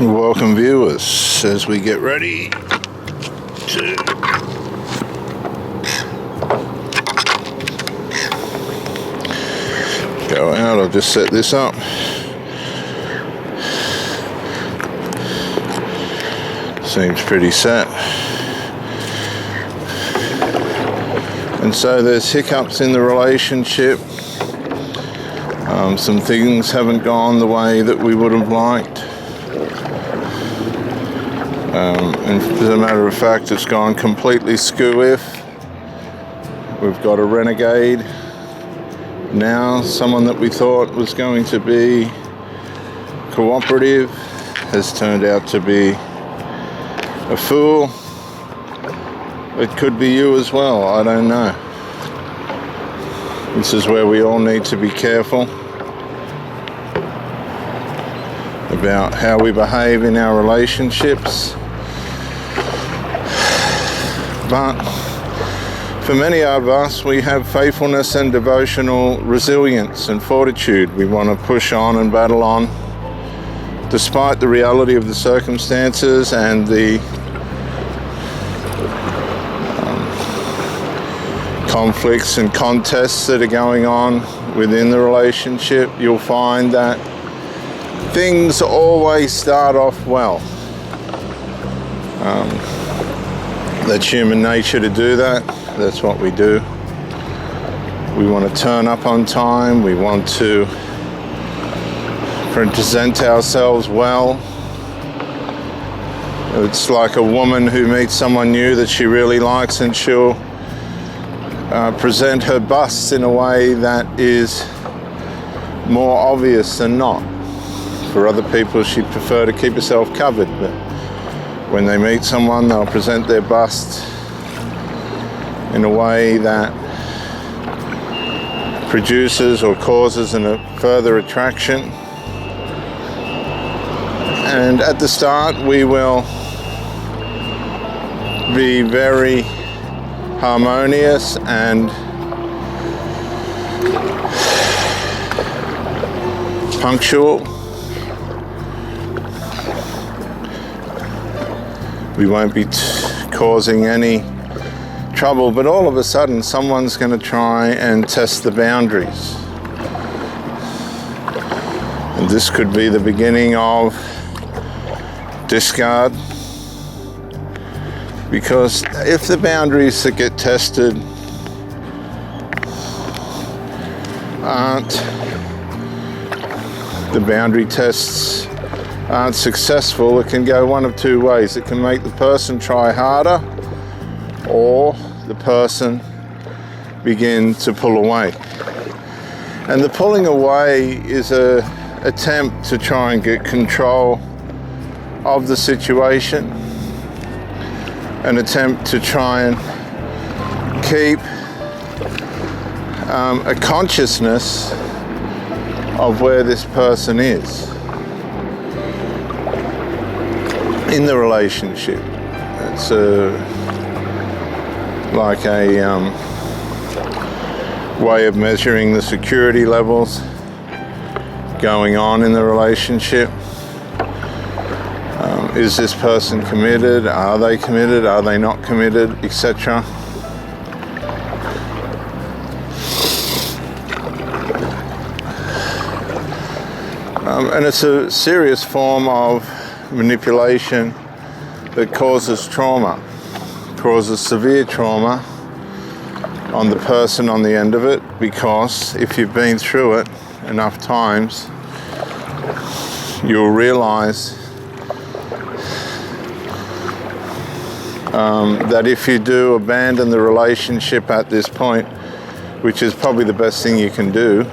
Welcome viewers, as we get ready to go out. I'll just set this up. Seems pretty set. And so there's hiccups in the relationship. Some things haven't gone the way that we would have liked. And as a matter of fact, it's gone completely skew-if. We've got a renegade now. Someone that we thought was going to be cooperative has turned out to be a fool. It could be you as well, I don't know. This is where we all need to be careful about how we behave in our relationships. But for many of us, we have faithfulness and devotional resilience and fortitude. We want to push on and battle on despite the reality of the circumstances and the conflicts and contests that are going on within the relationship. You'll find that things always start off well. That's human nature to do that. That's what we do. We want to turn up on time. We want to present ourselves well. It's like a woman who meets someone new that she really likes, and she'll present her busts in a way that is more obvious than not. For other people, she'd prefer to keep herself covered, but when they meet someone, they'll present their bust in a way that produces or causes a further attraction. And at the start, we will be very harmonious and punctual. We won't be causing any trouble, but all of a sudden someone's going to try and test the boundaries. And this could be the beginning of discard, because if the boundaries that get tested aren't successful, it can go one of two ways. It can make the person try harder, or the person begin to pull away. And the pulling away is an attempt to try and get control of the situation, an attempt to try and keep a consciousness of where this person is in the relationship. It's like a way of measuring the security levels going on in the relationship. Is this person committed? Are they committed? Are they not committed? Etc. And it's a serious form of manipulation that causes trauma, causes severe trauma on the person on the end of it, because if you've been through it enough times, you'll realize that if you do abandon the relationship at this point, which is probably the best thing you can do,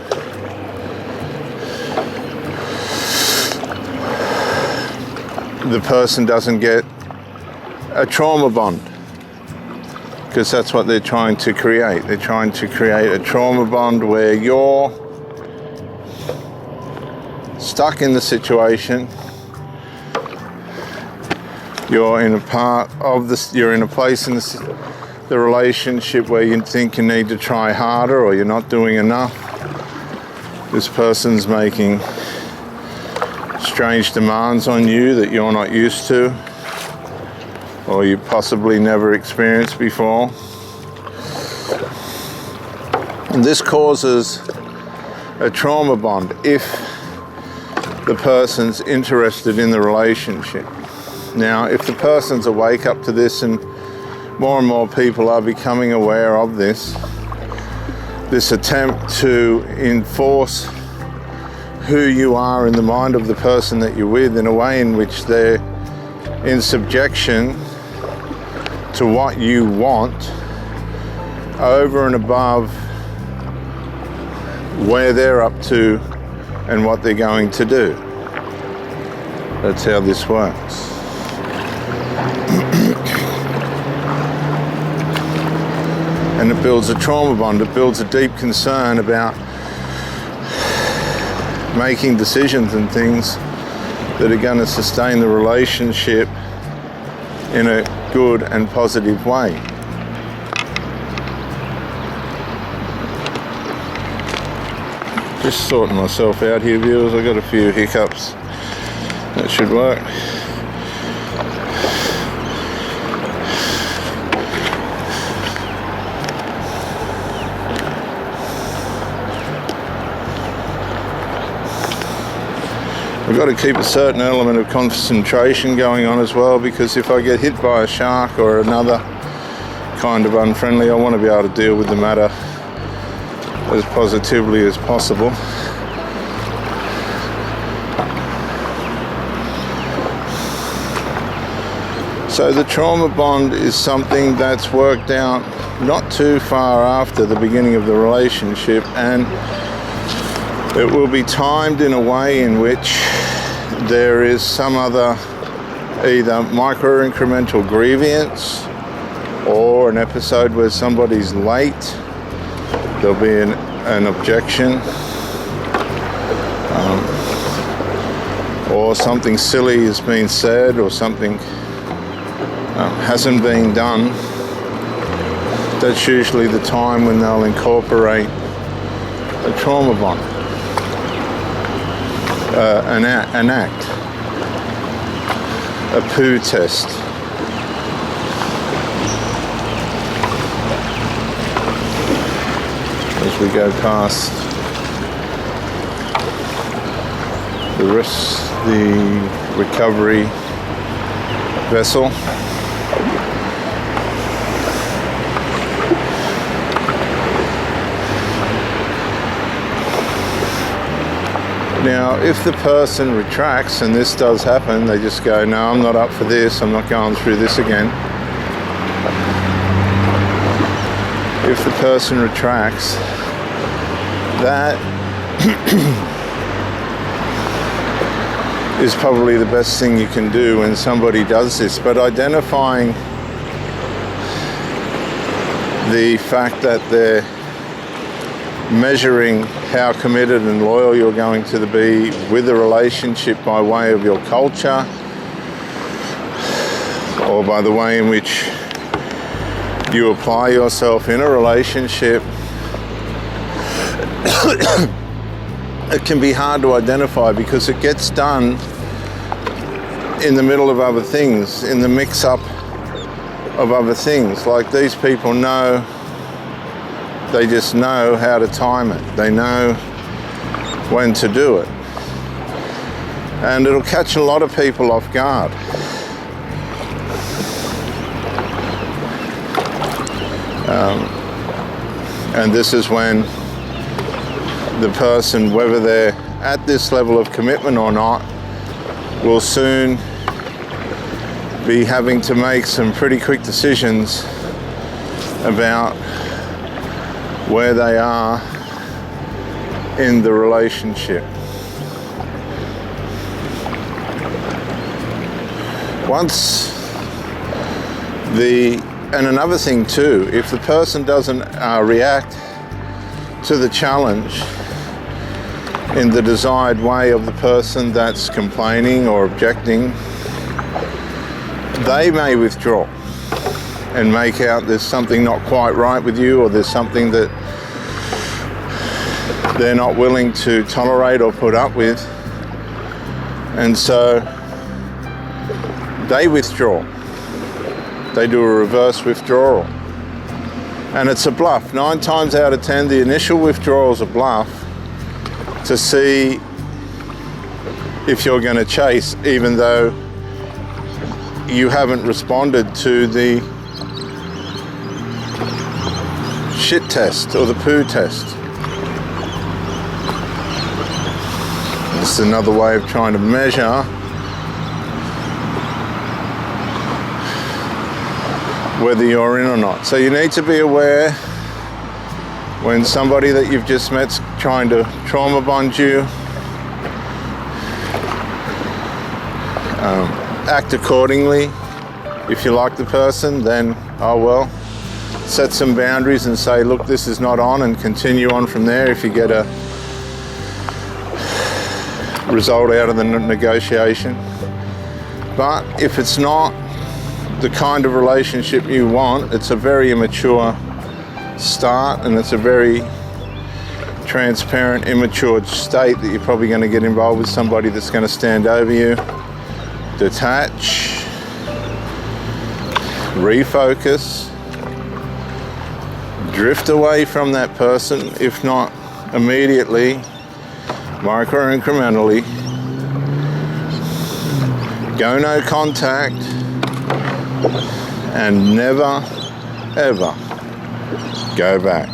the person doesn't get a trauma bond, because that's what they're trying to create. They're trying to create a trauma bond where you're stuck in the situation. You're in a place in the relationship where you think you need to try harder, or you're not doing enough. This person's making strange demands on you that you're not used to, or you possibly never experienced before. And this causes a trauma bond if the person's interested in the relationship. Now, if the person's awake up to this, and more people are becoming aware of this attempt to enforce who you are in the mind of the person that you're with in a way in which they're in subjection to what you want over and above where they're up to and what they're going to do. That's how this works. And it builds a trauma bond. It builds a deep concern about making decisions and things that are going to sustain the relationship in a good and positive way. Just sorting myself out here, viewers. I've got a few hiccups. That should work. I've got to keep a certain element of concentration going on as well, because if I get hit by a shark or another kind of unfriendly, I want to be able to deal with the matter as positively as possible. So the trauma bond is something that's worked out not too far after the beginning of the relationship, and it will be timed in a way in which there is some other either micro-incremental grievance or an episode where somebody's late. There'll be an objection, or something silly has been said, or something hasn't been done. That's usually the time when they'll incorporate a trauma bond. An act, a poo test. As we go past the recovery vessel. Now, if the person retracts, and this does happen, they just go, no, I'm not up for this, I'm not going through this again. If the person retracts, that is probably the best thing you can do when somebody does this. But identifying the fact that they're measuring how committed and loyal you're going to be with a relationship by way of your culture, or by the way in which you apply yourself in a relationship, it can be hard to identify because it gets done in the middle of other things, in the mix-up of other things. Like, these people know, they just know how to time it. They know when to do it. And it'll catch a lot of people off guard. And this is when the person, whether they're at this level of commitment or not, will soon be having to make some pretty quick decisions about where they are in the relationship. And another thing too, if the person doesn't react to the challenge in the desired way of the person that's complaining or objecting, they may withdraw and make out there's something not quite right with you, or there's something that they're not willing to tolerate or put up with. And so they withdraw. They do a reverse withdrawal. And it's a bluff. 9 times out of 10, the initial withdrawal is a bluff to see if you're going to chase, even though you haven't responded to the shit test or the poo test. This is another way of trying to measure whether you're in or not. So you need to be aware when somebody that you've just met's trying to trauma bond you. Act accordingly. If you like the person, then, oh well, set some boundaries and say, look, this is not on, and continue on from there if you get a result out of the negotiation. But if it's not the kind of relationship you want, it's a very immature start, and it's a very transparent, immature state that you're probably going to get involved with somebody that's going to stand over you, detach, refocus, drift away from that person, if not immediately, micro-incrementally, go no contact, and never, ever go back.